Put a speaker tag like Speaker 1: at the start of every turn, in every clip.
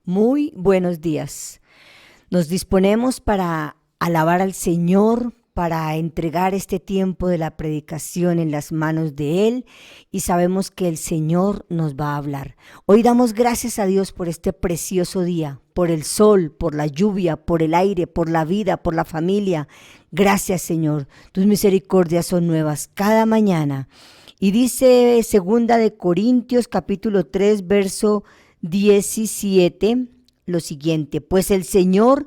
Speaker 1: Muy buenos días. Nos disponemos para alabar al Señor, para entregar este tiempo de la predicación en las manos de Él y sabemos que el Señor nos va a hablar. Hoy damos gracias a Dios por este precioso día, por el sol, por la lluvia, por el aire, por la vida, por la familia. Gracias, Señor. Tus misericordias son nuevas cada mañana. Y dice segunda de Corintios capítulo 3 verso 17 lo siguiente: pues el Señor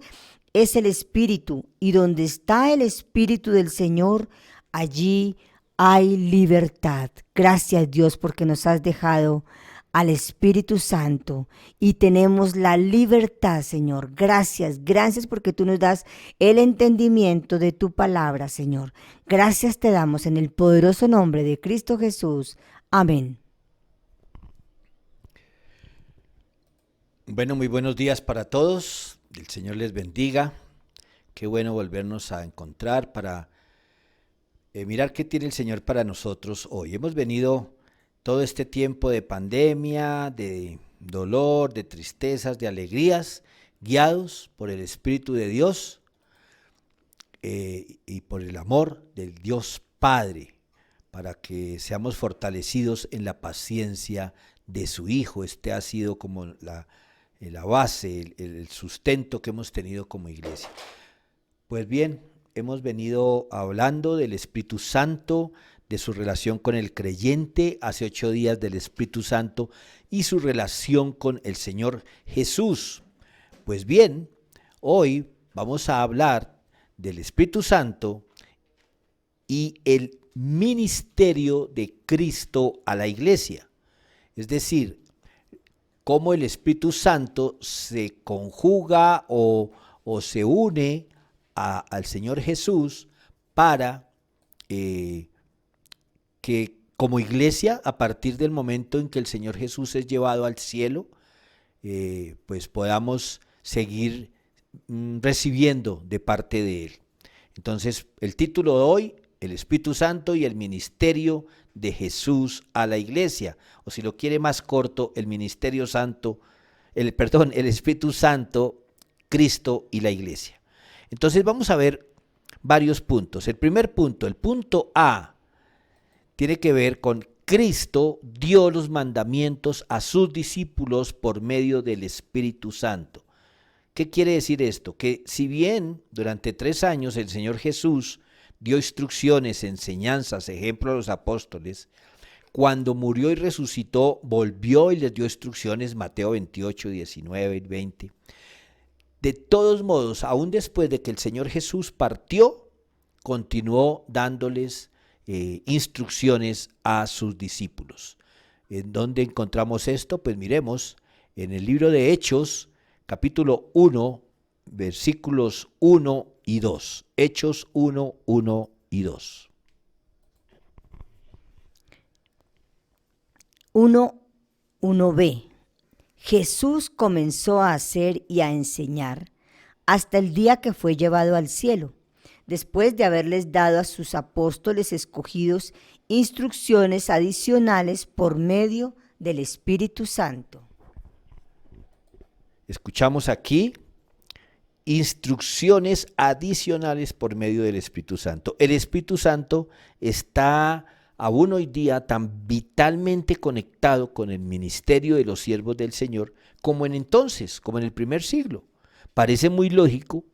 Speaker 1: es el Espíritu, y donde está el Espíritu del Señor, allí hay libertad. Gracias, Dios, porque nos has dejado al Espíritu Santo y tenemos la libertad, Señor. Gracias, gracias porque tú nos das el entendimiento de tu palabra, Señor. Gracias te damos en el poderoso nombre de Cristo Jesús. Amén.
Speaker 2: Bueno, muy buenos días para todos. El Señor les bendiga. Qué bueno volvernos a encontrar para mirar qué tiene el Señor para nosotros hoy. Hemos venido todo este tiempo de pandemia, de dolor, de tristezas, de alegrías, guiados por el Espíritu de Dios y por el amor del Dios Padre, para que seamos fortalecidos en la paciencia de su Hijo. Este ha sido como la base, el sustento que hemos tenido como iglesia. Pues bien, hemos venido hablando del Espíritu Santo, de su relación con el creyente, hace 8 días del Espíritu Santo y su relación con el Señor Jesús. Pues bien, hoy vamos a hablar del Espíritu Santo y el ministerio de Cristo a la iglesia. Es decir, cómo el Espíritu Santo se conjuga o se une al Señor Jesús para que como iglesia, a partir del momento en que el Señor Jesús es llevado al cielo, pues podamos seguir recibiendo de parte de Él. Entonces, el título de hoy: el Espíritu Santo y el ministerio de Jesús a la iglesia, o si lo quiere más corto, el ministerio santo, el Espíritu Santo, Cristo y la iglesia. Entonces vamos a ver varios puntos. El primer punto, el punto A, tiene que ver con Cristo dio los mandamientos a sus discípulos por medio del Espíritu Santo. ¿Qué quiere decir esto? Que si bien durante 3 años el Señor Jesús dio instrucciones, enseñanzas, ejemplo a los apóstoles, cuando murió y resucitó, volvió y les dio instrucciones, Mateo 28, 19 y 20. De todos modos, aún después de que el Señor Jesús partió, continuó dándoles instrucciones a sus discípulos. ¿En dónde encontramos esto? Pues miremos en el libro de Hechos, capítulo 1, versículos 1 y 2. Hechos 1, 1 y 2.
Speaker 1: 1:1b. Jesús comenzó a hacer y a enseñar hasta el día que fue llevado al cielo, después de haberles dado a sus apóstoles escogidos instrucciones adicionales por medio del Espíritu Santo.
Speaker 2: Escuchamos aquí instrucciones adicionales por medio del Espíritu Santo. El Espíritu Santo está aún hoy día tan vitalmente conectado con el ministerio de los siervos del Señor como en entonces, como en el primer siglo. Parece muy lógico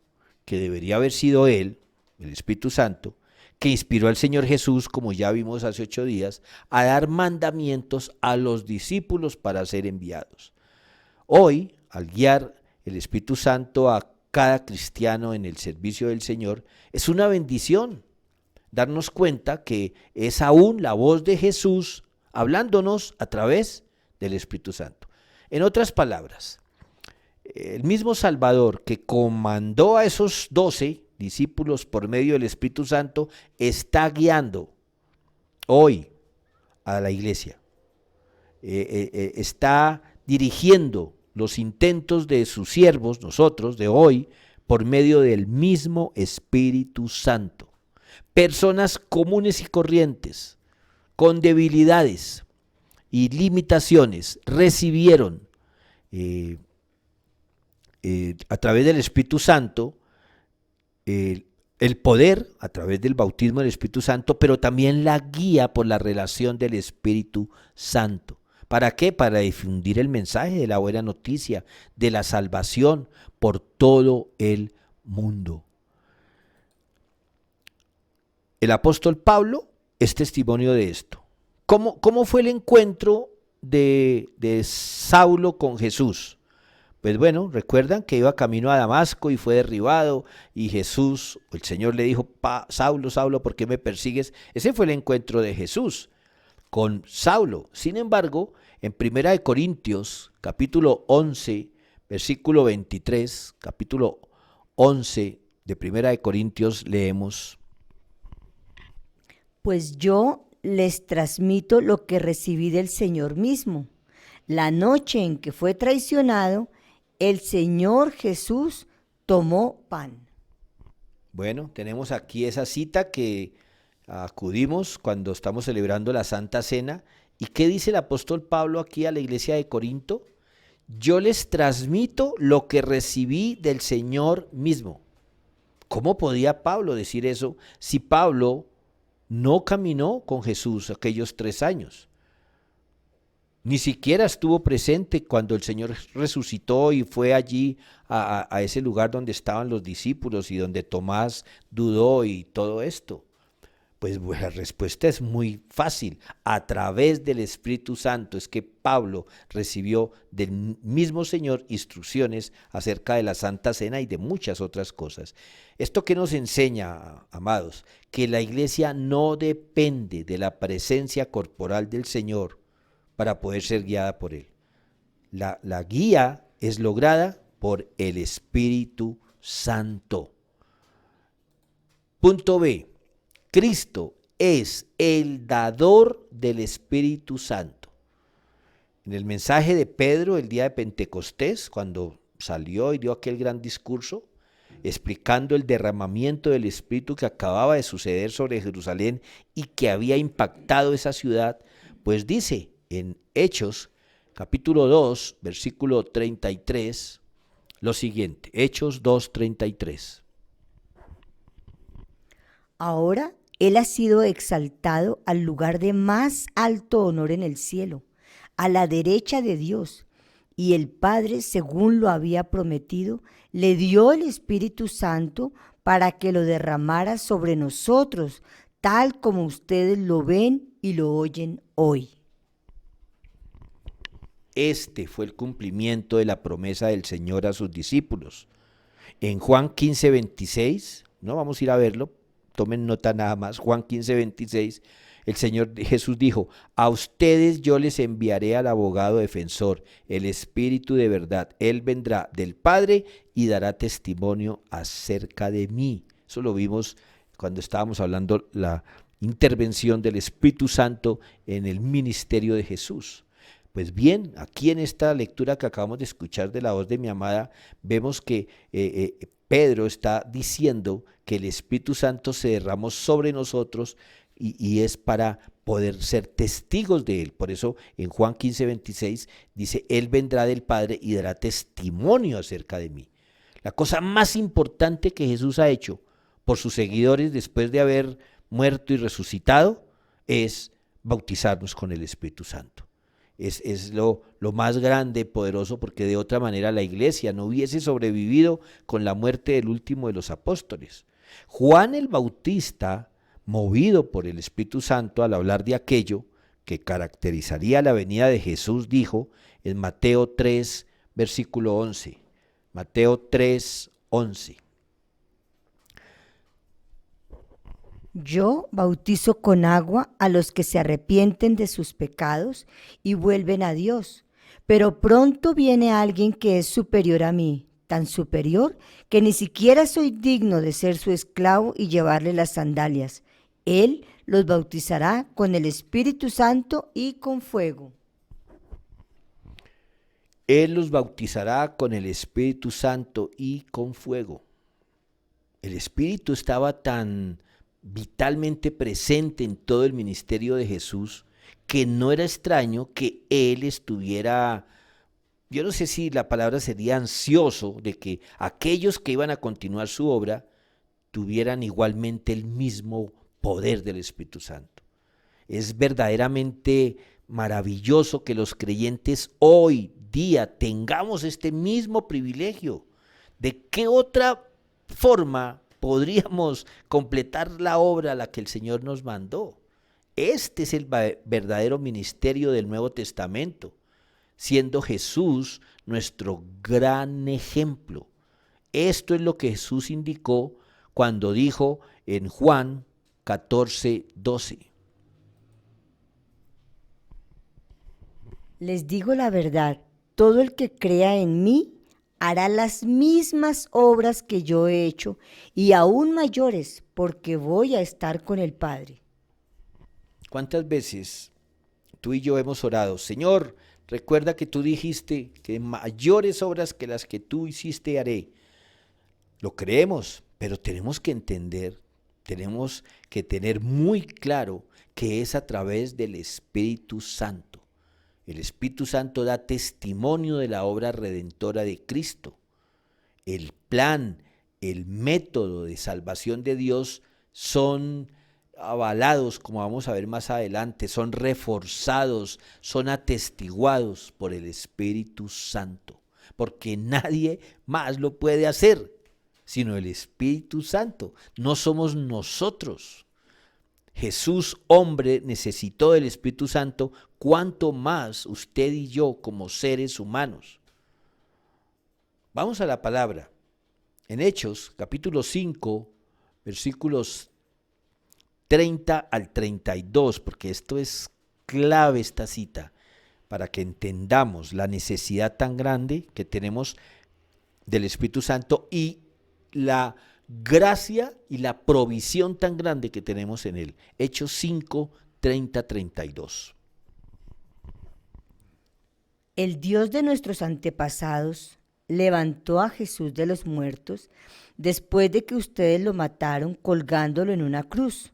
Speaker 2: que debería haber sido Él, el Espíritu Santo, que inspiró al Señor Jesús, como ya vimos hace 8 días, a dar mandamientos a los discípulos para ser enviados. Hoy, al guiar el Espíritu Santo a cada cristiano en el servicio del Señor, es una bendición darnos cuenta que es aún la voz de Jesús hablándonos a través del Espíritu Santo. En otras palabras, el mismo Salvador que comandó a esos 12 discípulos por medio del Espíritu Santo está guiando hoy a la iglesia. Está dirigiendo los intentos de sus siervos, nosotros, de hoy, por medio del mismo Espíritu Santo. Personas comunes y corrientes, con debilidades y limitaciones, recibieron a través del Espíritu Santo, el poder a través del bautismo del Espíritu Santo, pero también la guía por la relación del Espíritu Santo. ¿Para qué? Para difundir el mensaje de la buena noticia, de la salvación por todo el mundo. El apóstol Pablo es testimonio de esto. ¿Cómo fue el encuentro de Saulo con Jesús? Pues bueno, recuerdan que iba camino a Damasco y fue derribado y Jesús, el Señor le dijo, Saulo, Saulo, ¿por qué me persigues? Ese fue el encuentro de Jesús con Saulo. Sin embargo, en 1 Corintios, capítulo 11, versículo 23, capítulo 11 de 1 Corintios, leemos:
Speaker 1: Pues yo les transmito lo que recibí del Señor mismo. La noche en que fue traicionado, el Señor Jesús tomó pan.
Speaker 2: Bueno, tenemos aquí esa cita que acudimos cuando estamos celebrando la Santa Cena. ¿Y qué dice el apóstol Pablo aquí a la iglesia de Corinto? Yo les transmito lo que recibí del Señor mismo. ¿Cómo podía Pablo decir eso si Pablo no caminó con Jesús aquellos 3 años? Ni siquiera estuvo presente cuando el Señor resucitó y fue allí a ese lugar donde estaban los discípulos y donde Tomás dudó y todo esto. Pues la respuesta es muy fácil. A través del Espíritu Santo es que Pablo recibió del mismo Señor instrucciones acerca de la Santa Cena y de muchas otras cosas. ¿Esto qué nos enseña, amados? Que la iglesia no depende de la presencia corporal del Señor para poder ser guiada por Él. La guía es lograda por el Espíritu Santo. Punto B. Cristo es el dador del Espíritu Santo. En el mensaje de Pedro el día de Pentecostés, cuando salió y dio aquel gran discurso, explicando el derramamiento del Espíritu que acababa de suceder sobre Jerusalén y que había impactado esa ciudad, pues dice en Hechos, capítulo 2, versículo 33, lo siguiente, Hechos 2:33.
Speaker 1: Ahora Él ha sido exaltado al lugar de más alto honor en el cielo, a la derecha de Dios, y el Padre, según lo había prometido, le dio el Espíritu Santo para que lo derramara sobre nosotros, tal como ustedes lo ven y lo oyen hoy.
Speaker 2: Este fue el cumplimiento de la promesa del Señor a sus discípulos. En Juan 15:26, no vamos a ir a verlo, tomen nota nada más, Juan 15:26, el Señor Jesús dijo: a ustedes yo les enviaré al abogado defensor, el Espíritu de verdad. Él vendrá del Padre y dará testimonio acerca de mí. Eso lo vimos cuando estábamos hablando la intervención del Espíritu Santo en el ministerio de Jesús. Pues bien, aquí en esta lectura que acabamos de escuchar de la voz de mi amada, vemos que Pedro está diciendo que el Espíritu Santo se derramó sobre nosotros y es para poder ser testigos de Él. Por eso en Juan 15:26 dice: Él vendrá del Padre y dará testimonio acerca de mí. La cosa más importante que Jesús ha hecho por sus seguidores después de haber muerto y resucitado es bautizarnos con el Espíritu Santo. Es lo más grande, poderoso, porque de otra manera la iglesia no hubiese sobrevivido con la muerte del último de los apóstoles. Juan el Bautista, movido por el Espíritu Santo al hablar de aquello que caracterizaría la venida de Jesús, dijo en Mateo 3, versículo 11. Mateo 3, 11.
Speaker 1: Yo bautizo con agua a los que se arrepienten de sus pecados y vuelven a Dios, pero pronto viene alguien que es superior a mí, tan superior que ni siquiera soy digno de ser su esclavo y llevarle las sandalias. Él los bautizará con el Espíritu Santo y con fuego.
Speaker 2: Él los bautizará con el Espíritu Santo y con fuego. El Espíritu estaba tan vitalmente presente en todo el ministerio de Jesús que no era extraño que Él estuviera yo no sé si la palabra sería ansioso de que aquellos que iban a continuar su obra tuvieran igualmente el mismo poder del Espíritu Santo. Es verdaderamente maravilloso que los creyentes hoy día tengamos este mismo privilegio. ¿De qué otra forma podríamos completar la obra a la que el Señor nos mandó? Este es el verdadero ministerio del Nuevo Testamento, siendo Jesús nuestro gran ejemplo. Esto es lo que Jesús indicó cuando dijo en Juan 14:12.
Speaker 1: Les digo la verdad, todo el que crea en mí hará las mismas obras que yo he hecho y aún mayores, porque voy a estar con el Padre.
Speaker 2: ¿Cuántas veces tú y yo hemos orado? Señor, recuerda que tú dijiste que mayores obras que las que tú hiciste haré. Lo creemos, pero tenemos que entender, tenemos que tener muy claro que es a través del Espíritu Santo. El Espíritu Santo da testimonio de la obra redentora de Cristo. El plan, el método de salvación de Dios son avalados, como vamos a ver más adelante, son reforzados, son atestiguados por el Espíritu Santo, porque nadie más lo puede hacer, sino el Espíritu Santo. No somos nosotros. Jesús, hombre, necesitó del Espíritu Santo, cuánto más usted y yo como seres humanos. Vamos a la palabra. En Hechos, capítulo 5, versículos 30 al 32, porque esto es clave, esta cita, para que entendamos la necesidad tan grande que tenemos del Espíritu Santo y la gracia y la provisión tan grande que tenemos en él. Hechos 5, 30, 32.
Speaker 1: El Dios de nuestros antepasados levantó a Jesús de los muertos después de que ustedes lo mataron colgándolo en una cruz.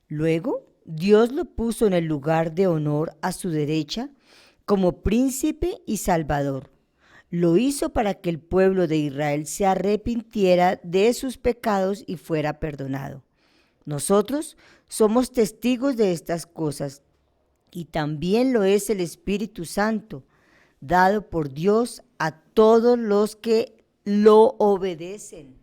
Speaker 1: Luego, Dios lo puso en el lugar de honor a su derecha como príncipe y salvador. Lo hizo para que el pueblo de Israel se arrepintiera de sus pecados y fuera perdonado. Nosotros somos testigos de estas cosas y también lo es el Espíritu Santo, dado por Dios a todos los que lo obedecen.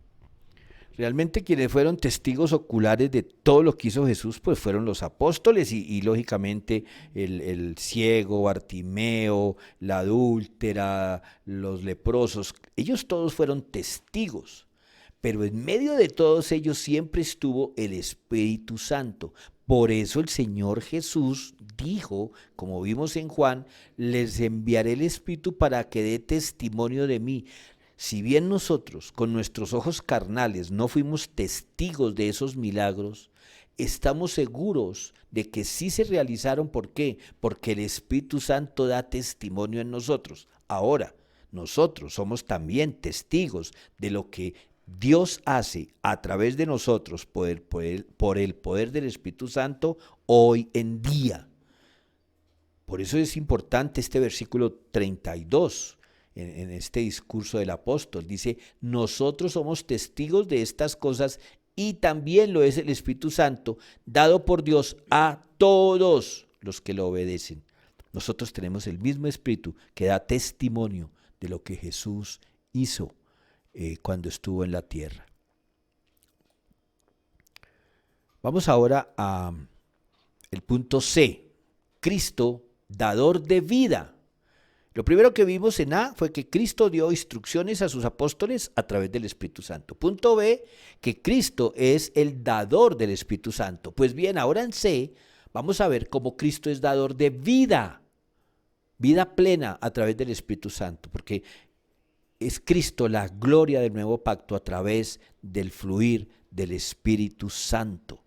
Speaker 2: Realmente quienes fueron testigos oculares de todo lo que hizo Jesús, pues fueron los apóstoles y lógicamente el ciego, Bartimeo, la adúltera, los leprosos, ellos todos fueron testigos. Pero en medio de todos ellos siempre estuvo el Espíritu Santo. Por eso el Señor Jesús dijo, como vimos en Juan, les enviaré el Espíritu para que dé testimonio de mí. Si bien nosotros con nuestros ojos carnales no fuimos testigos de esos milagros, estamos seguros de que sí se realizaron. ¿Por qué? Porque el Espíritu Santo da testimonio en nosotros. Ahora, nosotros somos también testigos de lo que Dios hace a través de nosotros por el poder del Espíritu Santo hoy en día. Por eso es importante este versículo 32 en este discurso del apóstol. Dice, nosotros somos testigos de estas cosas y también lo es el Espíritu Santo dado por Dios a todos los que lo obedecen. Nosotros tenemos el mismo Espíritu que da testimonio de lo que Jesús hizo cuando estuvo en la tierra. Vamos ahora a el punto C, Cristo, dador de vida. Lo primero que vimos en A fue que Cristo dio instrucciones a sus apóstoles a través del Espíritu Santo. Punto B, que Cristo es el dador del Espíritu Santo. Pues bien, ahora en C vamos a ver cómo Cristo es dador de vida, vida plena a través del Espíritu Santo, porque es Cristo la gloria del nuevo pacto a través del fluir del Espíritu Santo.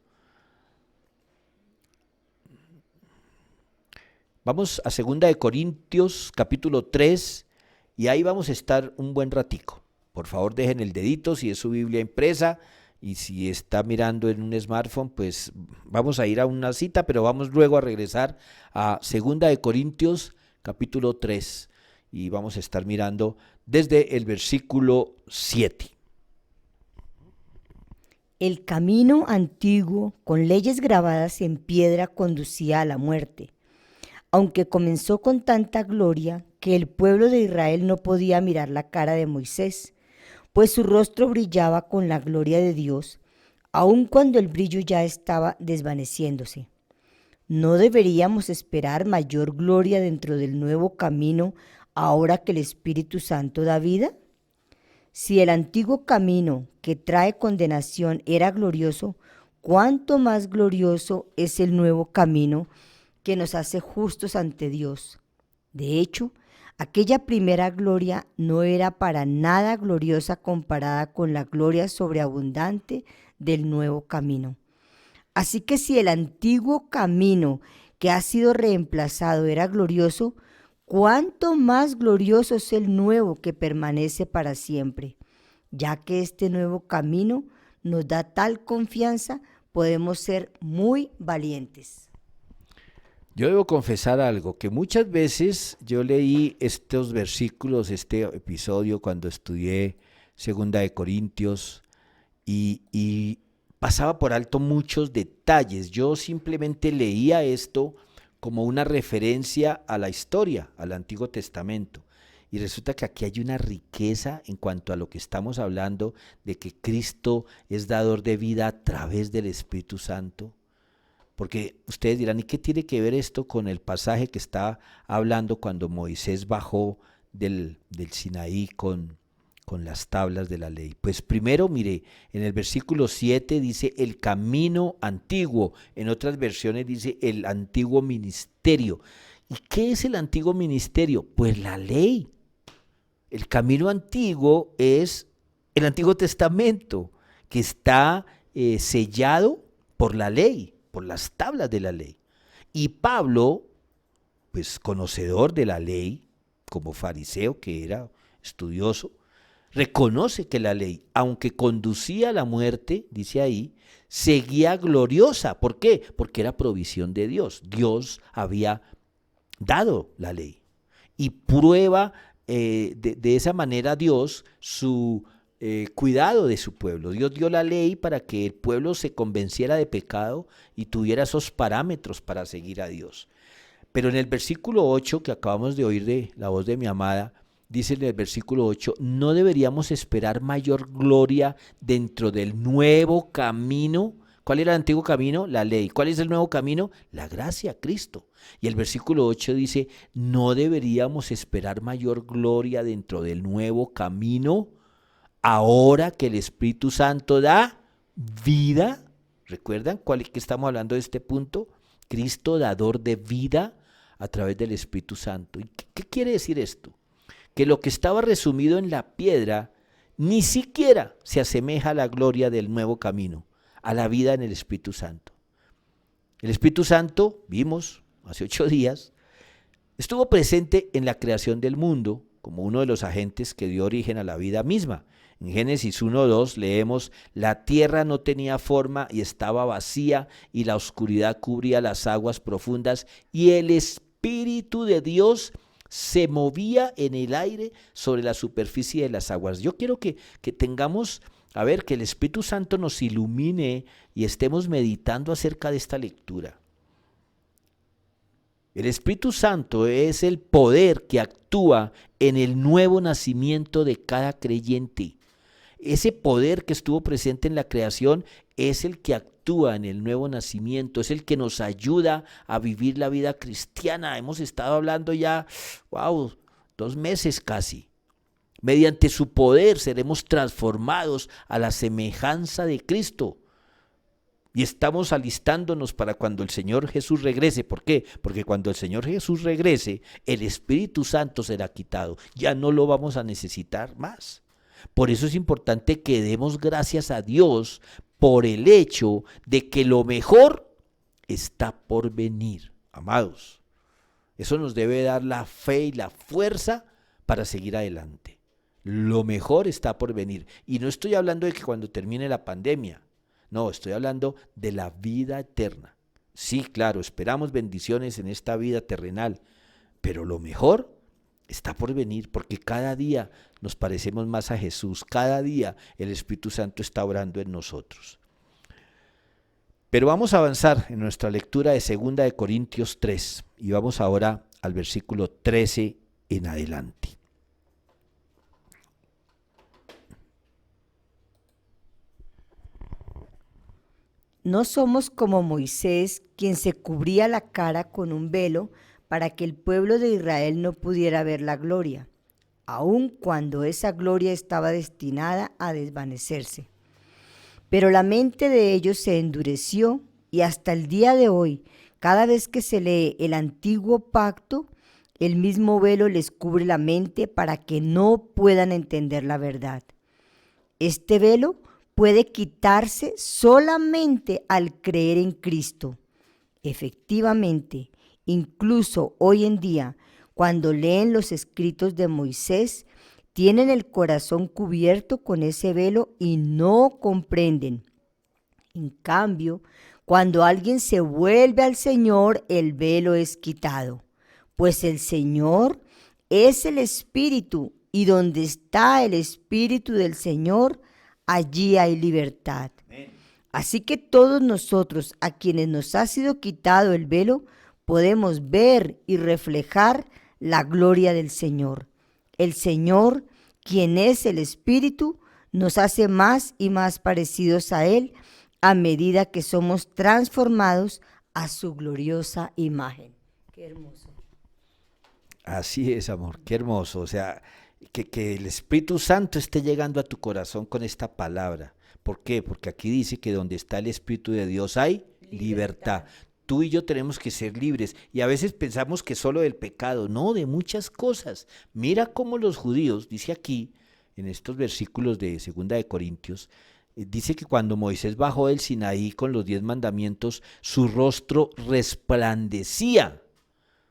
Speaker 2: Vamos a 2 Corintios capítulo 3 y ahí vamos a estar un buen ratico. Por favor dejen el dedito si es su Biblia impresa y si está mirando en un smartphone, pues vamos a ir a una cita, pero vamos luego a regresar a 2 Corintios capítulo 3. y vamos a estar mirando desde el versículo 7.
Speaker 1: El camino antiguo con leyes grabadas en piedra conducía a la muerte, aunque comenzó con tanta gloria que el pueblo de Israel no podía mirar la cara de Moisés, pues su rostro brillaba con la gloria de Dios, aun cuando el brillo ya estaba desvaneciéndose. ¿No deberíamos esperar mayor gloria dentro del nuevo camino ahora que el Espíritu Santo da vida? Si el antiguo camino que trae condenación era glorioso, ¿cuánto más glorioso es el nuevo camino que nos hace justos ante Dios? De hecho, aquella primera gloria no era para nada gloriosa comparada con la gloria sobreabundante del nuevo camino. Así que si el antiguo camino que ha sido reemplazado era glorioso, ¿cuánto más glorioso es el nuevo que permanece para siempre? Ya que este nuevo camino nos da tal confianza, podemos ser muy valientes.
Speaker 2: Yo debo confesar algo, que muchas veces yo leí estos versículos, este episodio cuando estudié Segunda de Corintios y pasaba por alto muchos detalles. Yo simplemente leía esto como una referencia a la historia, al Antiguo Testamento. Y resulta que aquí hay una riqueza en cuanto a lo que estamos hablando, de que Cristo es dador de vida a través del Espíritu Santo. Porque ustedes dirán, ¿y qué tiene que ver esto con el pasaje que está hablando cuando Moisés bajó del Sinaí con las tablas de la ley? Pues primero, mire, en el versículo 7 dice el camino antiguo, en otras versiones dice el antiguo ministerio. ¿Y qué es el antiguo ministerio? Pues la ley. El camino antiguo es el Antiguo Testamento, que está sellado por la ley, por las tablas de la ley. Y Pablo, pues conocedor de la ley, como fariseo que era, estudioso, reconoce que la ley, aunque conducía a la muerte, dice ahí, seguía gloriosa. ¿Por qué? Porque era provisión de Dios. Dios había dado la ley. Y prueba de esa manera Dios su cuidado de su pueblo. Dios dio la ley para que el pueblo se convenciera de pecado y tuviera esos parámetros para seguir a Dios. Pero en el versículo 8 que acabamos de oír de la voz de mi amada, dice en el versículo 8, no deberíamos esperar mayor gloria dentro del nuevo camino. ¿Cuál era el antiguo camino? La ley. ¿Cuál es el nuevo camino? La gracia, Cristo. Y el versículo 8 dice, no deberíamos esperar mayor gloria dentro del nuevo camino ahora que el Espíritu Santo da vida. ¿Recuerdan que estamos hablando de este punto? Cristo dador de vida a través del Espíritu Santo. ¿Y qué quiere decir esto? Que lo que estaba resumido en la piedra ni siquiera se asemeja a la gloria del nuevo camino, a la vida en el Espíritu Santo. El Espíritu Santo, vimos hace 8 días, estuvo presente en la creación del mundo como uno de los agentes que dio origen a la vida misma. En Génesis 1:2 leemos, la tierra no tenía forma y estaba vacía y la oscuridad cubría las aguas profundas y el Espíritu de Dios se movía en el aire sobre la superficie de las aguas. Yo quiero que tengamos, que el Espíritu Santo nos ilumine y estemos meditando acerca de esta lectura. El Espíritu Santo es el poder que actúa en el nuevo nacimiento de cada creyente. Ese poder que estuvo presente en la creación es el que actúa en el nuevo nacimiento, es el que nos ayuda a vivir la vida cristiana. Hemos estado hablando ya, 2 meses casi. Mediante su poder seremos transformados a la semejanza de Cristo. Y estamos alistándonos para cuando el Señor Jesús regrese. ¿Por qué? Porque cuando el Señor Jesús regrese, el Espíritu Santo será quitado. Ya no lo vamos a necesitar más. Por eso es importante que demos gracias a Dios por el hecho de que lo mejor está por venir, amados. Eso nos debe dar la fe y la fuerza para seguir adelante. Lo mejor está por venir. Y no estoy hablando de que cuando termine la pandemia. No, estoy hablando de la vida eterna. Sí, claro, esperamos bendiciones en esta vida terrenal, pero lo mejor está por venir, porque cada día nos parecemos más a Jesús, cada día el Espíritu Santo está orando en nosotros. Pero vamos a avanzar en nuestra lectura de 2 Corintios 3 y vamos ahora al versículo 13 en adelante.
Speaker 1: No somos como Moisés, quien se cubría la cara con un velo para que el pueblo de Israel no pudiera ver la gloria, aun cuando esa gloria estaba destinada a desvanecerse. Pero la mente de ellos se endureció y hasta el día de hoy, cada vez que se lee el antiguo pacto, el mismo velo les cubre la mente para que no puedan entender la verdad. Este velo puede quitarse solamente al creer en Cristo. Efectivamente, incluso hoy en día, cuando leen los escritos de Moisés, tienen el corazón cubierto con ese velo y no comprenden. En cambio, cuando alguien se vuelve al Señor, el velo es quitado, pues el Señor es el Espíritu, y donde está el Espíritu del Señor, allí hay libertad. Así que todos nosotros, a quienes nos ha sido quitado el velo, podemos ver y reflejar la gloria del Señor. El Señor, quien es el Espíritu, nos hace más y más parecidos a Él a medida que somos transformados a su gloriosa imagen. Qué hermoso.
Speaker 2: Así es, amor, qué hermoso. O sea, que el Espíritu Santo esté llegando a tu corazón con esta palabra. ¿Por qué? Porque aquí dice que donde está el Espíritu de Dios hay libertad. Tú y yo tenemos que ser libres y a veces pensamos que solo del pecado, no, de muchas cosas. Mira cómo los judíos, dice aquí, en estos versículos de 2 Corintios, dice que cuando Moisés bajó del Sinaí con los 10 mandamientos, su rostro resplandecía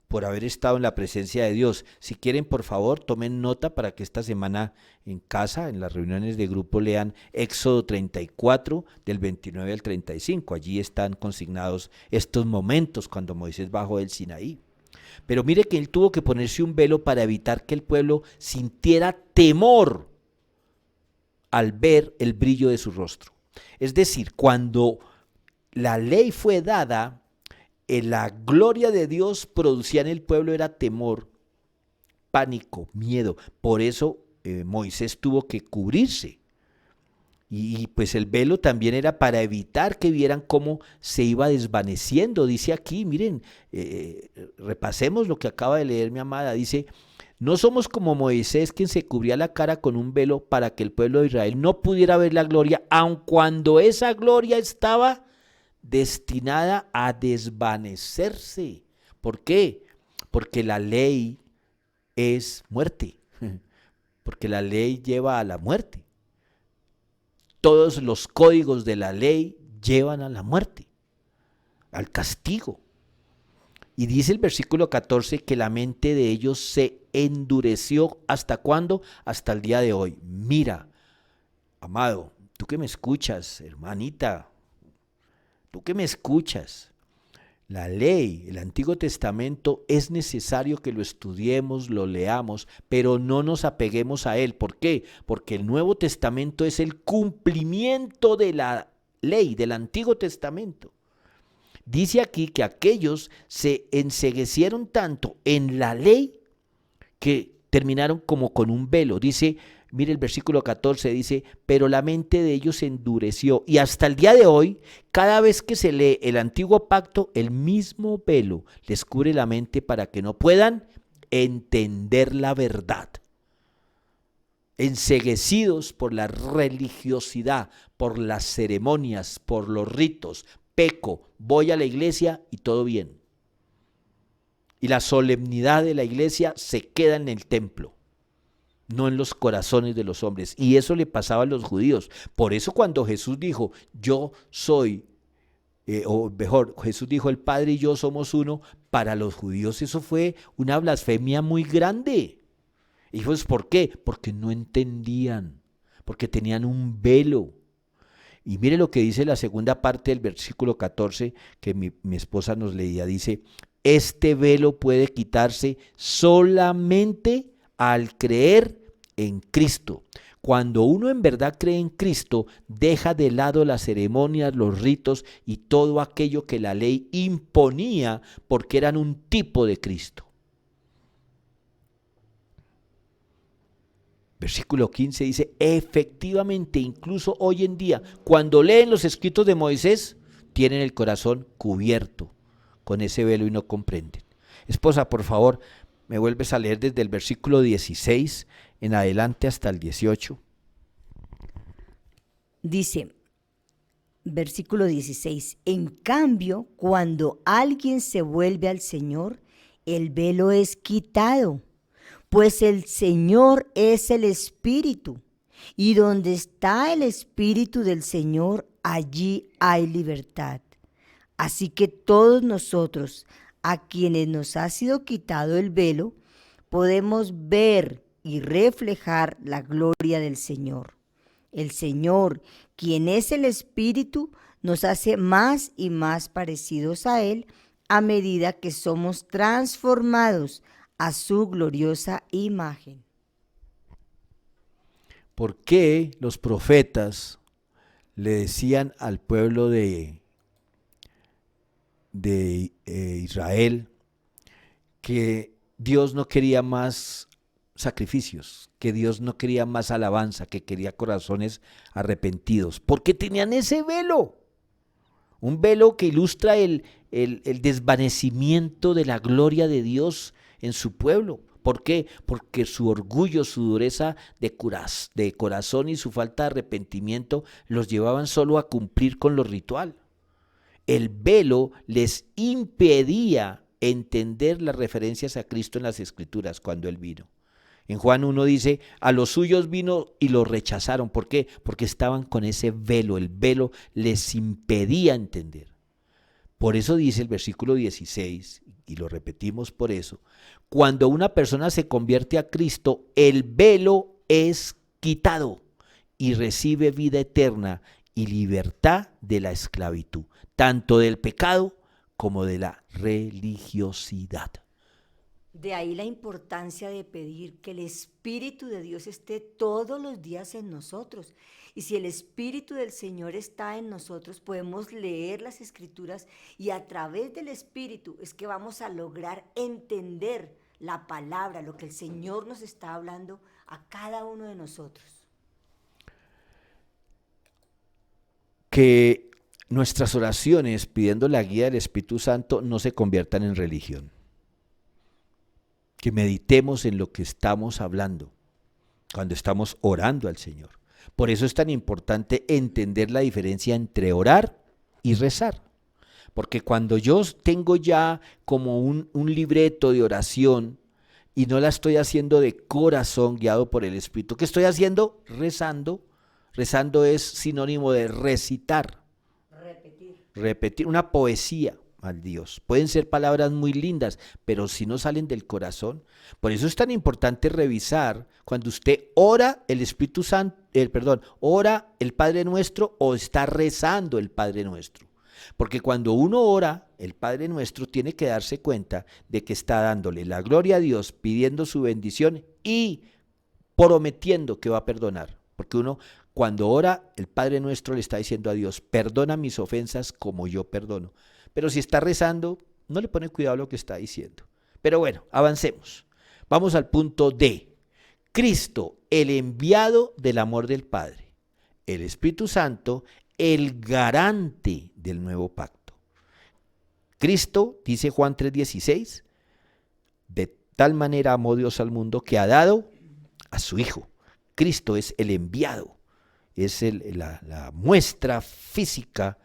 Speaker 2: por haber estado en la presencia de Dios. Si quieren, por favor, tomen nota para que esta semana en casa, en las reuniones de grupo, lean Éxodo 34, del 29 al 35. Allí están consignados estos momentos cuando Moisés bajó del Sinaí. Pero mire que él tuvo que ponerse un velo para evitar que el pueblo sintiera temor al ver el brillo de su rostro. Es decir, cuando la ley fue dada, la gloria de Dios producía en el pueblo era temor, pánico, miedo. Por eso Moisés tuvo que cubrirse. Y pues el velo también era para evitar que vieran cómo se iba desvaneciendo. Dice aquí, miren, repasemos lo que acaba de leer mi amada. Dice, no somos como Moisés, quien se cubría la cara con un velo para que el pueblo de Israel no pudiera ver la gloria, aun cuando esa gloria estaba destinada a desvanecerse. ¿Por qué? Porque la ley es muerte, porque la ley lleva a la muerte. Todos los códigos de la ley llevan a la muerte, al castigo. Y dice el versículo 14 que la mente de ellos se endureció. ¿Hasta cuándo? Hasta el día de hoy. Mira, amado, tú que me escuchas, hermanita, tú que me escuchas, la ley, el Antiguo Testamento, es necesario que lo estudiemos, lo leamos, pero no nos apeguemos a él. ¿Por qué? Porque el Nuevo Testamento es el cumplimiento de la ley, del Antiguo Testamento. Dice aquí que aquellos se enceguecieron tanto en la ley que terminaron como con un velo. Dice, mire el versículo 14, dice, pero la mente de ellos se endureció. Y hasta el día de hoy, cada vez que se lee el antiguo pacto, el mismo velo les cubre la mente para que no puedan entender la verdad. Enceguecidos por la religiosidad, por las ceremonias, por los ritos. Peco, voy a la iglesia y todo bien. Y la solemnidad de la iglesia se queda en el templo, no en los corazones de los hombres. Y eso le pasaba a los judíos. Por eso cuando Jesús dijo, yo soy, o mejor, Jesús dijo, el Padre y yo somos uno, para los judíos eso fue una blasfemia muy grande. Y pues, ¿por qué? Porque no entendían, porque tenían un velo. Y mire lo que dice la segunda parte del versículo 14 que mi esposa nos leía, dice, Este velo puede quitarse solamente al creer en Cristo. Cuando uno en verdad cree en Cristo, deja de lado las ceremonias, los ritos y todo aquello que la ley imponía porque eran un tipo de Cristo. Versículo 15 dice, efectivamente, incluso hoy en día, cuando leen los escritos de Moisés, tienen el corazón cubierto con ese velo y no comprenden. Esposa, por favor, me vuelves a leer desde el versículo 16 en adelante hasta el 18.
Speaker 1: Dice, versículo 16, en cambio, cuando alguien se vuelve al Señor, el velo es quitado, pues el Señor es el Espíritu, y donde está el Espíritu del Señor, allí hay libertad. Así que todos nosotros, a quienes nos ha sido quitado el velo, podemos ver y reflejar la gloria del Señor. El Señor, quien es el Espíritu, nos hace más y más parecidos a Él a medida que somos transformados a su gloriosa imagen.
Speaker 2: ¿Por qué los profetas le decían al pueblo de Israel que Dios no quería más sacrificios, que Dios no quería más alabanza, que quería corazones arrepentidos? Porque tenían ese velo, un velo que ilustra el desvanecimiento de la gloria de Dios en su pueblo. ¿Por qué? Porque su orgullo, su dureza de corazón y su falta de arrepentimiento los llevaban solo a cumplir con lo ritual. El velo les impedía entender las referencias a Cristo en las Escrituras cuando Él vino. En Juan 1 dice, a los suyos vino y los rechazaron. ¿Por qué? Porque estaban con ese velo. El velo les impedía entender. Por eso dice el versículo 16, y lo repetimos por eso, cuando una persona se convierte a Cristo, el velo es quitado y recibe vida eterna y libertad de la esclavitud, tanto del pecado como de la religiosidad.
Speaker 1: De ahí la importancia de pedir que el Espíritu de Dios esté todos los días en nosotros. Y si el Espíritu del Señor está en nosotros, podemos leer las Escrituras y a través del Espíritu es que vamos a lograr entender la palabra, lo que el Señor nos está hablando a cada uno de nosotros.
Speaker 2: Que nuestras oraciones pidiendo la guía del Espíritu Santo no se conviertan en religión. Que meditemos en lo que estamos hablando cuando estamos orando al Señor. Por eso es tan importante entender la diferencia entre orar y rezar. Porque cuando yo tengo ya como un libreto de oración y no la estoy haciendo de corazón guiado por el Espíritu, ¿qué estoy haciendo? Rezando. Rezando es sinónimo de recitar. Repetir una poesía al Dios. Pueden ser palabras muy lindas, pero si no salen del corazón. Por eso es tan importante revisar cuando usted ora el Espíritu Santo, ora el Padre Nuestro o está rezando el Padre Nuestro. Porque cuando uno ora el Padre Nuestro tiene que darse cuenta de que está dándole la gloria a Dios, pidiendo su bendición y prometiendo que va a perdonar. Porque uno cuando ora el Padre Nuestro le está diciendo a Dios, perdona mis ofensas como yo perdono. Pero si está rezando, no le pone cuidado a lo que está diciendo. Pero bueno, avancemos. Vamos al punto D. Cristo, el enviado del amor del Padre. El Espíritu Santo, el garante del nuevo pacto. Cristo, dice Juan 3:16, de tal manera amó Dios al mundo que ha dado a su Hijo. Cristo es el enviado, es la muestra física,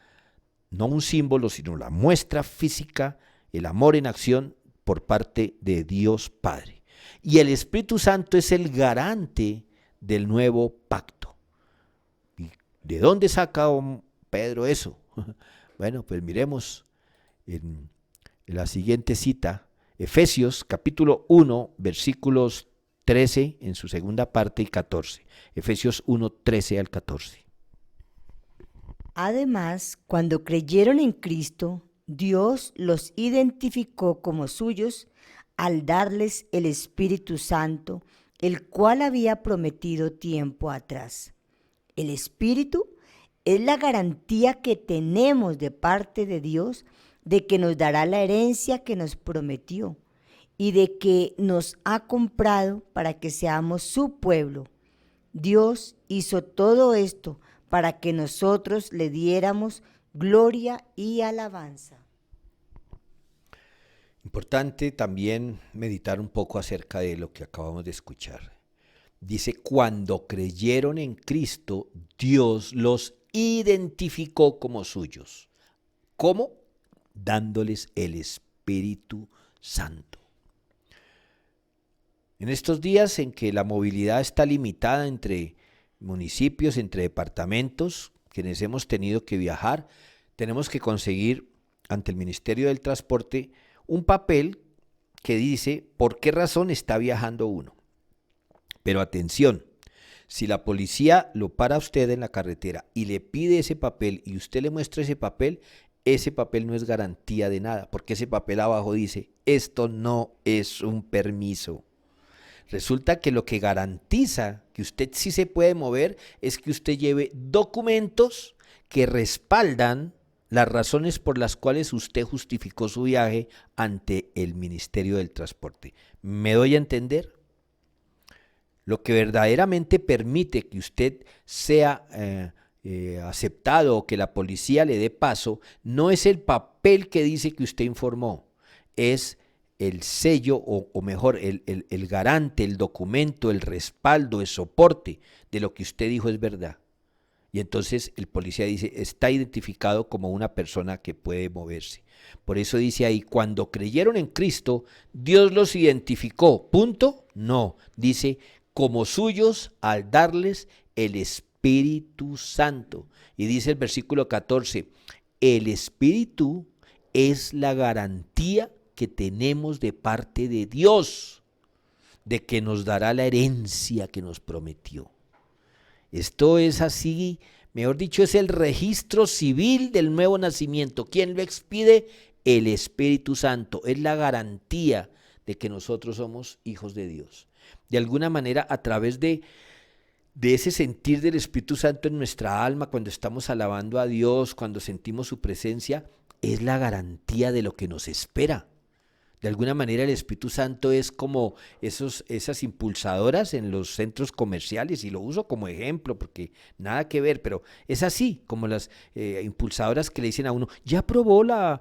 Speaker 2: no un símbolo, sino la muestra física, el amor en acción por parte de Dios Padre. Y el Espíritu Santo es el garante del nuevo pacto. ¿Y de dónde saca Pedro eso? Bueno, pues miremos en la siguiente cita, Efesios capítulo 1, versículos 13 en su segunda parte y 14. Efesios 1, 13 al 14.
Speaker 1: Además, cuando creyeron en Cristo, Dios los identificó como suyos al darles el Espíritu Santo, el cual había prometido tiempo atrás. El Espíritu es la garantía que tenemos de parte de Dios de que nos dará la herencia que nos prometió y de que nos ha comprado para que seamos su pueblo. Dios hizo todo esto para que nosotros le diéramos gloria y alabanza.
Speaker 2: Importante también meditar un poco acerca de lo que acabamos de escuchar. Dice, cuando creyeron en Cristo, Dios los identificó como suyos. ¿Cómo? Dándoles el Espíritu Santo. En estos días en que la movilidad está limitada entre municipios, entre departamentos, quienes hemos tenido que viajar, tenemos que conseguir ante el Ministerio del Transporte un papel que dice por qué razón está viajando uno. Pero atención, si la policía lo para a usted en la carretera y le pide ese papel y usted le muestra ese papel no es garantía de nada, porque ese papel abajo dice, esto no es un permiso. Resulta que lo que garantiza que usted sí se puede mover es que usted lleve documentos que respaldan las razones por las cuales usted justificó su viaje ante el Ministerio del Transporte. ¿Me doy a entender? Lo que verdaderamente permite que usted sea aceptado o que la policía le dé paso no es el papel que dice que usted informó, es el sello o mejor el garante, el documento, el respaldo, el soporte de lo que usted dijo es verdad. Y entonces el policía dice, está identificado como una persona que puede moverse. Por eso dice ahí, cuando creyeron en Cristo, Dios los identificó. ¿Punto? No, dice, como suyos al darles el Espíritu Santo. Y dice el versículo 14, el Espíritu es la garantía que tenemos de parte de Dios, de que nos dará la herencia que nos prometió. Esto es así, mejor dicho, es el registro civil del nuevo nacimiento. ¿Quién lo expide? El Espíritu Santo. Es la garantía de que nosotros somos hijos de Dios. De alguna manera, a través de ese sentir del Espíritu Santo en nuestra alma, cuando estamos alabando a Dios, cuando sentimos su presencia, es la garantía de lo que nos espera. De alguna manera el Espíritu Santo es como esas impulsadoras en los centros comerciales, y lo uso como ejemplo porque nada que ver, pero es así, como las impulsadoras que le dicen a uno, ya probó la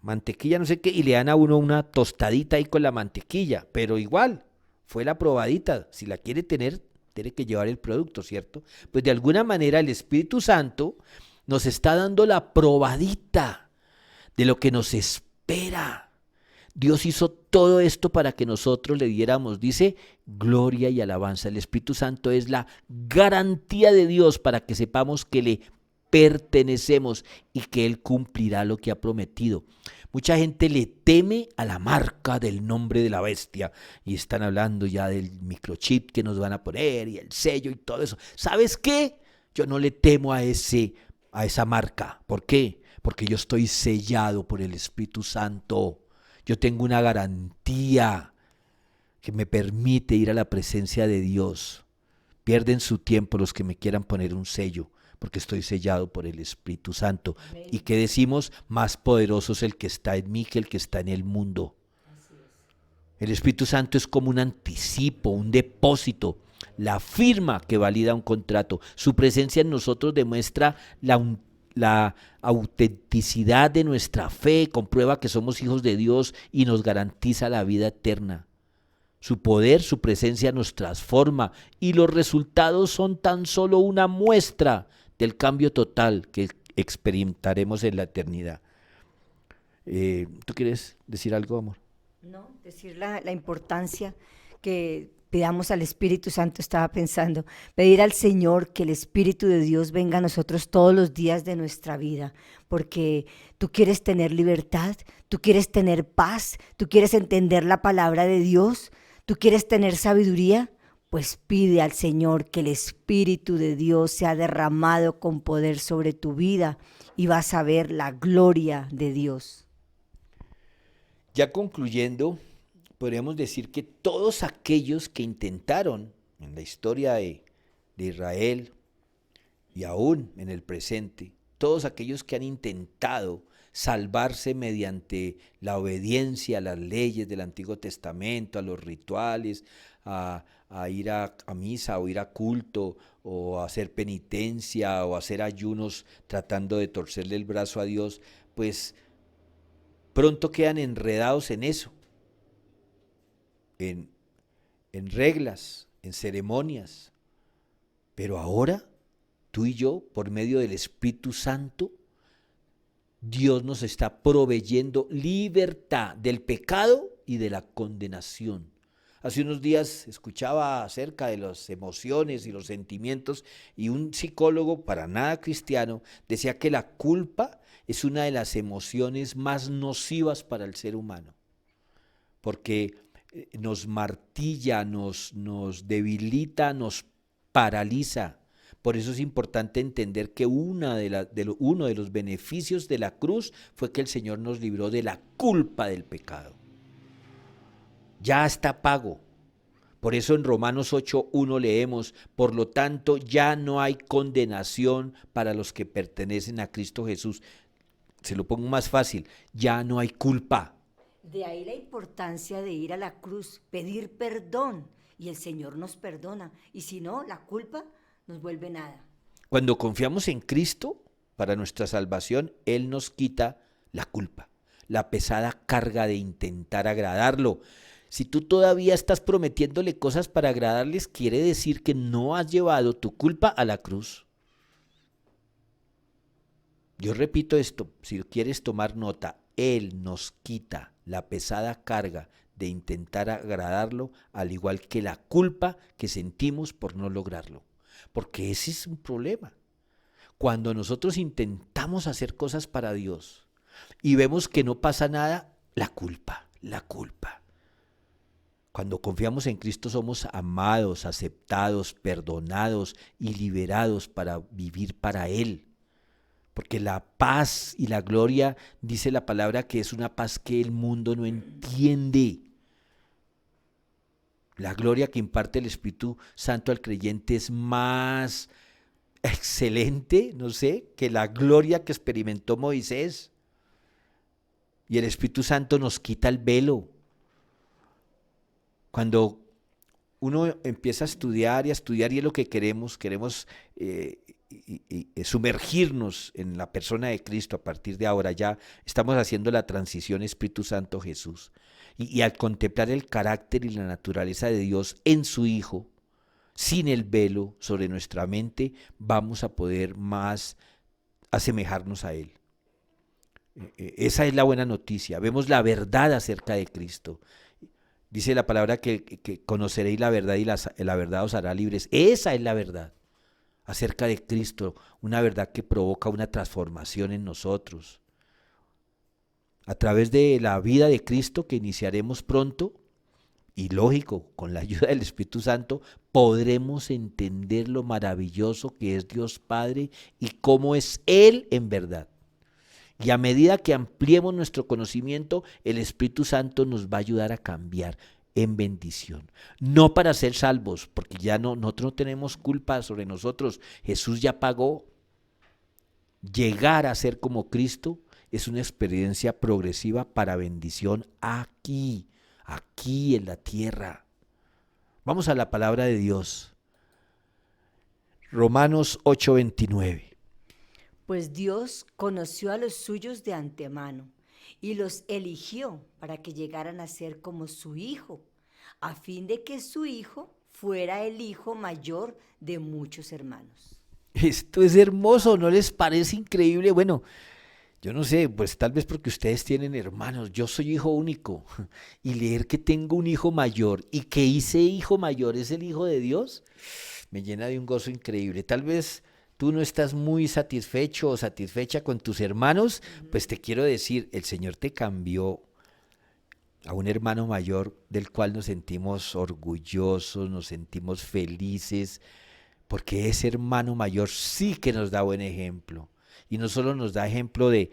Speaker 2: mantequilla no sé qué, y le dan a uno una tostadita ahí con la mantequilla, pero igual, fue la probadita, si la quiere tener, tiene que llevar el producto, ¿cierto? Pues de alguna manera el Espíritu Santo nos está dando la probadita de lo que nos espera. Dios hizo todo esto para que nosotros le diéramos, dice, gloria y alabanza. El Espíritu Santo es la garantía de Dios para que sepamos que le pertenecemos y que Él cumplirá lo que ha prometido. Mucha gente le teme a la marca del nombre de la bestia y están hablando ya del microchip que nos van a poner y el sello y todo eso. ¿Sabes qué? Yo no le temo a esa marca. ¿Por qué? Porque yo estoy sellado por el Espíritu Santo. Yo tengo una garantía que me permite ir a la presencia de Dios. Pierden su tiempo los que me quieran poner un sello, porque estoy sellado por el Espíritu Santo. Amén. ¿Y qué decimos? Más poderoso es el que está en mí que el que está en el mundo. El Espíritu Santo es como un anticipo, un depósito, la firma que valida un contrato. Su presencia en nosotros demuestra la autenticidad de nuestra fe, comprueba que somos hijos de Dios y nos garantiza la vida eterna. Su poder, su presencia nos transforma y los resultados son tan solo una muestra del cambio total que experimentaremos en la eternidad. ¿Tú quieres decir algo, amor?
Speaker 1: No, decir la importancia que pidamos al Espíritu Santo, estaba pensando, pedir al Señor que el Espíritu de Dios venga a nosotros todos los días de nuestra vida, porque tú quieres tener libertad, tú quieres tener paz, tú quieres entender la palabra de Dios, tú quieres tener sabiduría, pues pide al Señor que el Espíritu de Dios sea derramado con poder sobre tu vida y vas a ver la gloria de Dios.
Speaker 2: Ya concluyendo, podríamos decir que todos aquellos que intentaron en la historia de Israel y aún en el presente, todos aquellos que han intentado salvarse mediante la obediencia a las leyes del Antiguo Testamento, a los rituales, a ir a misa o ir a culto o a hacer penitencia o hacer ayunos tratando de torcerle el brazo a Dios, pues pronto quedan enredados en eso, en, en reglas, en ceremonias. Pero ahora, tú y yo, por medio del Espíritu Santo, Dios nos está proveyendo libertad del pecado y de la condenación. Hace unos días escuchaba acerca de las emociones y los sentimientos y un psicólogo, para nada cristiano, decía que la culpa es una de las emociones más nocivas para el ser humano, porque nos martilla, nos debilita, nos paraliza. Por eso es importante entender que uno de los beneficios de la cruz fue que el Señor nos libró de la culpa del pecado. Ya está pago. Por eso en Romanos 8:1 leemos: por lo tanto ya no hay condenación para los que pertenecen a Cristo Jesús. Se lo pongo más fácil, ya no hay culpa.
Speaker 1: De ahí la importancia de ir a la cruz, pedir perdón, y el Señor nos perdona. Y si no, la culpa nos vuelve nada.
Speaker 2: Cuando confiamos en Cristo para nuestra salvación, Él nos quita la culpa, la pesada carga de intentar agradarlo. Si tú todavía estás prometiéndole cosas para agradarles, quiere decir que no has llevado tu culpa a la cruz. Yo repito esto, si quieres tomar nota, Él nos quita la pesada carga de intentar agradarlo, al igual que la culpa que sentimos por no lograrlo. Porque ese es un problema. Cuando nosotros intentamos hacer cosas para Dios y vemos que no pasa nada, la culpa. Cuando confiamos en Cristo somos amados, aceptados, perdonados y liberados para vivir para Él. Porque la paz y la gloria, dice la palabra, que es una paz que el mundo no entiende. La gloria que imparte el Espíritu Santo al creyente es más excelente, no sé, que la gloria que experimentó Moisés. Y el Espíritu Santo nos quita el velo. Cuando uno empieza a estudiar y es lo que queremos sumergirnos en la persona de Cristo. A partir de ahora ya estamos haciendo la transición Espíritu Santo Jesús. Y al contemplar el carácter y la naturaleza de Dios en su Hijo, sin el velo sobre nuestra mente, vamos a poder más asemejarnos a Él. Esa es la buena noticia. Vemos la verdad acerca de Cristo. Dice la palabra que conoceréis la verdad y la verdad os hará libres. Esa es la verdad acerca de Cristo, una verdad que provoca una transformación en nosotros. A través de la vida de Cristo que iniciaremos pronto, y lógico, con la ayuda del Espíritu Santo, podremos entender lo maravilloso que es Dios Padre y cómo es Él en verdad. Y a medida que ampliemos nuestro conocimiento, el Espíritu Santo nos va a ayudar a cambiar en bendición. No para ser salvos, porque ya nosotros no tenemos culpa sobre nosotros. Jesús ya pagó. Llegar a ser como Cristo es una experiencia progresiva para bendición aquí en la tierra. Vamos a la palabra de Dios. Romanos 8:29.
Speaker 1: Pues Dios conoció a los suyos de antemano y los eligió para que llegaran a ser como su Hijo, a fin de que su Hijo fuera el hijo mayor de muchos hermanos.
Speaker 2: Esto es hermoso, ¿no les parece increíble? Bueno, yo no sé, pues tal vez porque ustedes tienen hermanos, yo soy hijo único, y leer que tengo un hijo mayor y que ese hijo mayor es el Hijo de Dios, me llena de un gozo increíble. Tal vez tú no estás muy satisfecho o satisfecha con tus hermanos, pues te quiero decir, el Señor te cambió. a un hermano mayor del cual nos sentimos orgullosos, nos sentimos felices, porque ese hermano mayor sí que nos da buen ejemplo. Y no solo nos da ejemplo de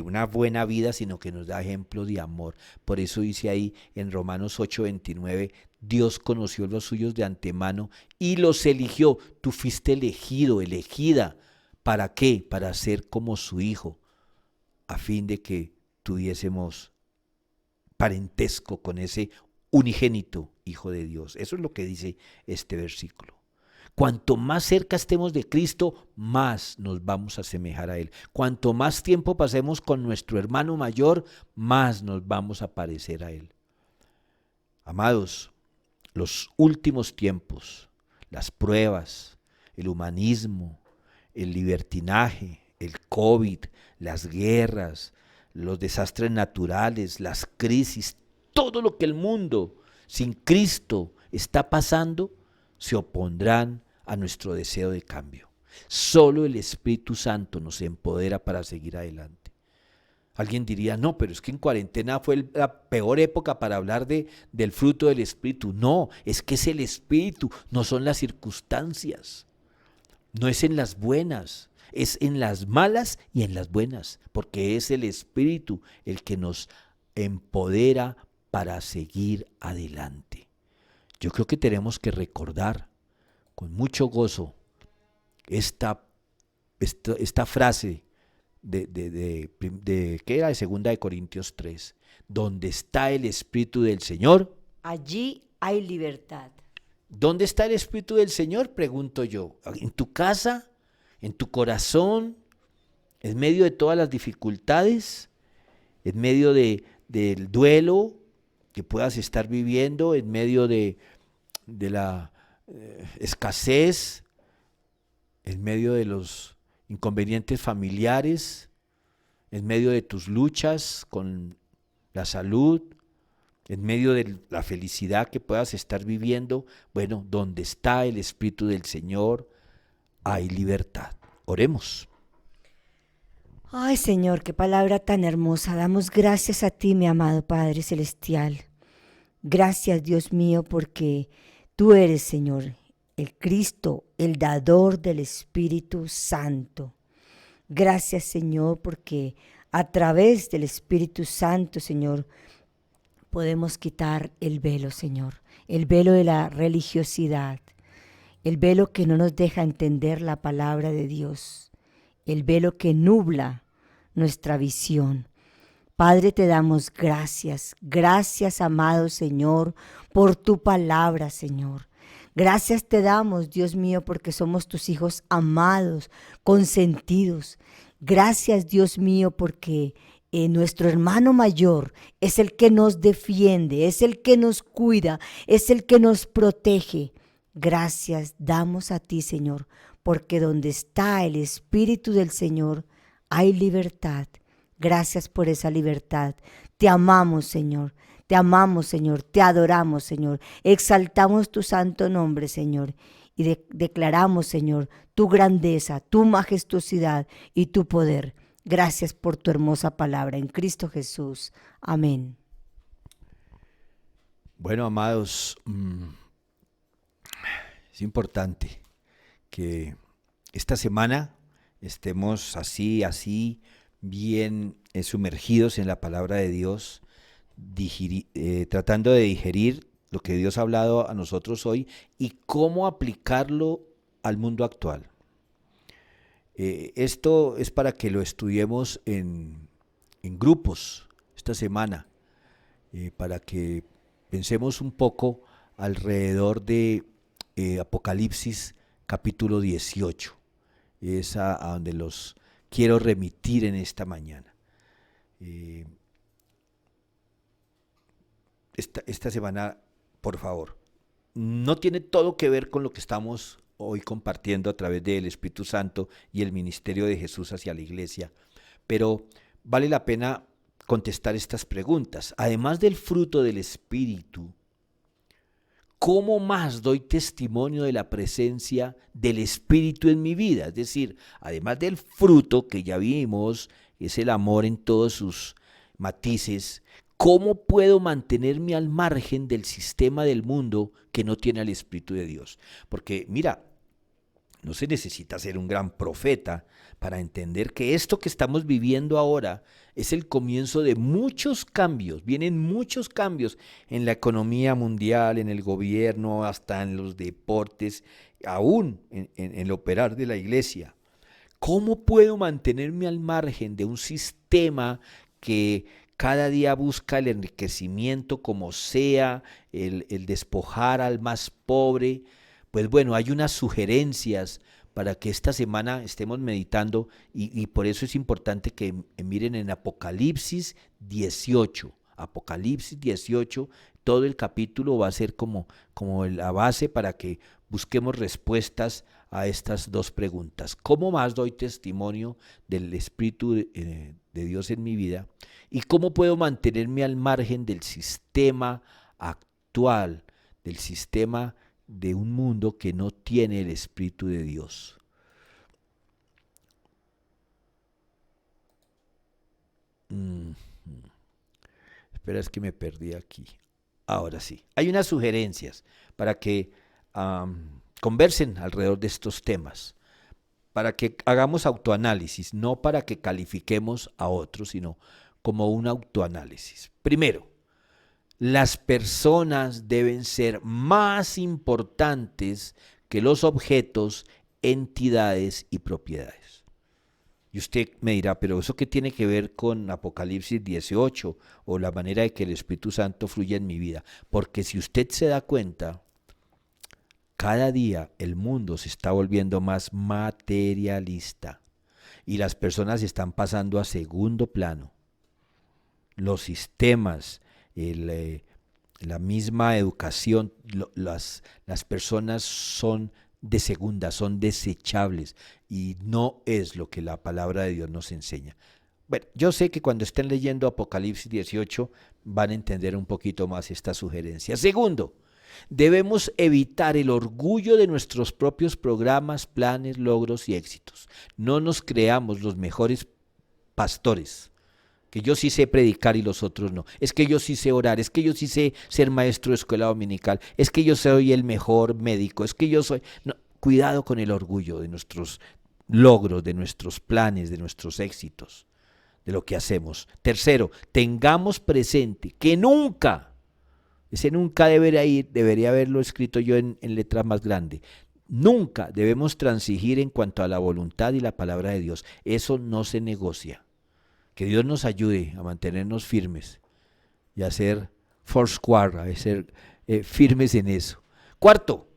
Speaker 2: una buena vida, sino que nos da ejemplo de amor. Por eso dice ahí en Romanos 8:29, Dios conoció los suyos de antemano y los eligió. Tú fuiste elegido, elegida. ¿Para qué? Para ser como su hijo, a fin de que tuviésemos parentesco con ese unigénito Hijo de Dios. Eso es lo que dice este versículo. Cuanto más cerca estemos de Cristo, más nos vamos a asemejar a Él. Cuanto más tiempo pasemos con nuestro hermano mayor, más nos vamos a parecer a Él. Amados, los últimos tiempos, las pruebas, el humanismo, el libertinaje, el COVID, las guerras, los desastres naturales, las crisis, todo lo que el mundo sin Cristo está pasando, se opondrán a nuestro deseo de cambio. Solo el Espíritu Santo nos empodera para seguir adelante. Alguien diría, no, pero es que en cuarentena fue la peor época para hablar del fruto del Espíritu. No, es que es el Espíritu, no son las circunstancias. No es en las buenas, es en las malas y en las buenas, porque es el Espíritu el que nos empodera para seguir adelante. Yo creo que tenemos que recordar con mucho gozo esta frase ¿qué era? De 2 Corintios 3, donde está el Espíritu del Señor,
Speaker 1: allí hay libertad.
Speaker 2: ¿dónde está el Espíritu del Señor? Pregunto yo. ¿En tu casa? ¿En tu corazón? ¿En medio de todas las dificultades? ¿En medio del duelo que puedas estar viviendo? ¿En medio de la escasez? ¿En medio de los inconvenientes familiares? ¿En medio de tus luchas con la salud? ¿En medio de la felicidad que puedas estar viviendo? Bueno, donde está el Espíritu del Señor, hay libertad. Oremos.
Speaker 1: Ay, Señor, qué palabra tan hermosa. Damos gracias a ti, mi amado Padre Celestial. Gracias, Dios mío, porque tú eres, Señor, el Cristo, el dador del Espíritu Santo. Gracias, Señor, porque a través del Espíritu Santo, Señor, podemos quitar el velo, Señor, el velo de la religiosidad, el velo que no nos deja entender la palabra de Dios, el velo que nubla nuestra visión. Padre, te damos gracias, gracias, amado Señor, por tu palabra, Señor. Gracias te damos, Dios mío, porque somos tus hijos amados, consentidos. Gracias, Dios mío, porque nuestro hermano mayor es el que nos defiende, es el que nos cuida, es el que nos protege. Gracias damos a ti, Señor, porque donde está el Espíritu del Señor hay libertad. Gracias por esa libertad. Te amamos, Señor. Te amamos, Señor. Te adoramos, Señor. Exaltamos tu santo nombre, Señor. Y declaramos, Señor, tu grandeza, tu majestuosidad y tu poder. Gracias por tu hermosa palabra en Cristo Jesús. Amén.
Speaker 2: Bueno, amados, es importante que esta semana estemos así, bien sumergidos en la palabra de Dios, tratando de digerir lo que Dios ha hablado a nosotros hoy y cómo aplicarlo al mundo actual. Esto es para que lo estudiemos en grupos esta semana, para que pensemos un poco alrededor de Apocalipsis capítulo 18. Es a donde los quiero remitir en esta mañana. Esta semana, por favor, no tiene todo que ver con lo que estamos hoy compartiendo a través del Espíritu Santo y el ministerio de Jesús hacia la iglesia, pero vale la pena contestar estas preguntas. Además del fruto del Espíritu, ¿cómo más doy testimonio de la presencia del Espíritu en mi vida? Es decir, además del fruto que ya vimos, es el amor en todos sus matices, ¿Cómo puedo mantenerme al margen del sistema del mundo que no tiene al Espíritu de Dios? Porque mira, no se necesita ser un gran profeta para entender que esto que estamos viviendo ahora es el comienzo de muchos cambios. Vienen muchos cambios en la economía mundial, en el gobierno, hasta en los deportes, aún en el operar de la iglesia. ¿Cómo puedo mantenerme al margen de un sistema que cada día busca el enriquecimiento como sea, el despojar al más pobre? Pues bueno, hay unas sugerencias para que esta semana estemos meditando y por eso es importante que miren en Apocalipsis 18. Apocalipsis 18, todo el capítulo va a ser como la base para que busquemos respuestas a estas dos preguntas. ¿Cómo más doy testimonio del Espíritu de Dios en mi vida? ¿Y cómo puedo mantenerme al margen del sistema actual, del sistema de un mundo que no tiene el Espíritu de Dios? Espera, es que me perdí aquí. Ahora sí. Hay unas sugerencias para que conversen alrededor de estos temas, para que hagamos autoanálisis, no para que califiquemos a otros, sino como un autoanálisis. Primero, las personas deben ser más importantes que los objetos, entidades y propiedades. Y usted me dirá, pero ¿eso qué tiene que ver con Apocalipsis 18 o la manera de que el Espíritu Santo fluya en mi vida? Porque si usted se da cuenta, cada día el mundo se está volviendo más materialista y las personas están pasando a segundo plano. Los sistemas, la misma educación, las personas son de segunda, son desechables y no es lo que la palabra de Dios nos enseña. Bueno, yo sé que cuando estén leyendo Apocalipsis 18 van a entender un poquito más esta sugerencia. Segundo, debemos evitar el orgullo de nuestros propios programas, planes, logros y éxitos. No nos creamos los mejores pastores, que yo sí sé predicar y los otros no. Es que yo sí sé orar, es que yo sí sé ser maestro de escuela dominical, es que yo soy el mejor médico, es que yo soy... No, cuidado con el orgullo de nuestros logros, de nuestros planes, de nuestros éxitos, de lo que hacemos. Tercero, tengamos presente que nunca, ese nunca debería haberlo escrito yo en letra más grande, nunca debemos transigir en cuanto a la voluntad y la palabra de Dios. Eso no se negocia. Que Dios nos ayude a mantenernos firmes y a ser foursquare, a ser firmes en eso. Cuarto,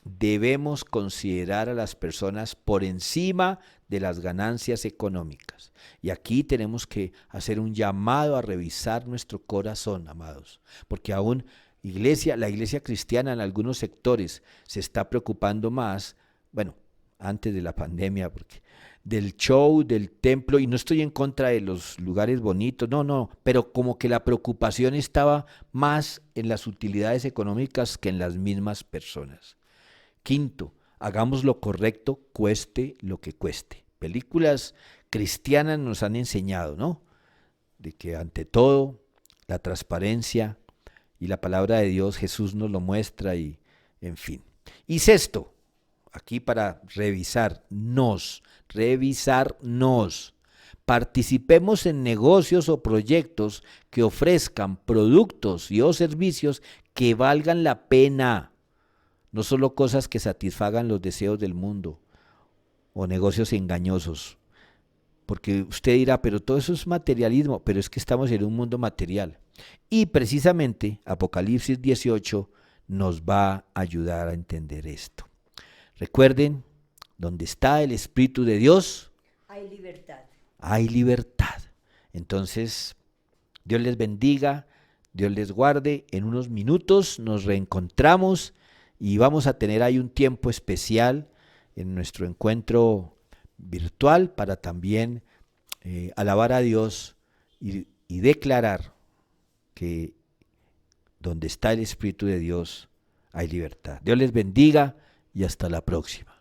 Speaker 2: debemos considerar a las personas por encima de las ganancias económicas. Y aquí tenemos que hacer un llamado a revisar nuestro corazón, amados, porque aún la iglesia cristiana en algunos sectores se está preocupando más, bueno, antes de la pandemia, porque del show, del templo, y no estoy en contra de los lugares bonitos, no, pero como que la preocupación estaba más en las utilidades económicas que en las mismas personas. Quinto, hagamos lo correcto, cueste lo que cueste. Películas cristianas nos han enseñado, ¿no? De que ante todo, la transparencia y la palabra de Dios, Jesús nos lo muestra y, en fin. Y sexto, aquí para revisarnos. Participemos en negocios o proyectos que ofrezcan productos y o servicios que valgan la pena. No solo cosas que satisfagan los deseos del mundo o negocios engañosos. Porque usted dirá, pero todo eso es materialismo, pero es que estamos en un mundo material. Y precisamente Apocalipsis 18 nos va a ayudar a entender esto. Recuerden, donde está el Espíritu de Dios,
Speaker 1: hay libertad.
Speaker 2: Hay libertad. Entonces, Dios les bendiga, Dios les guarde. En unos minutos nos reencontramos y vamos a tener ahí un tiempo especial en nuestro encuentro virtual para también alabar a Dios y declarar que donde está el Espíritu de Dios hay libertad. Dios les bendiga y hasta la próxima.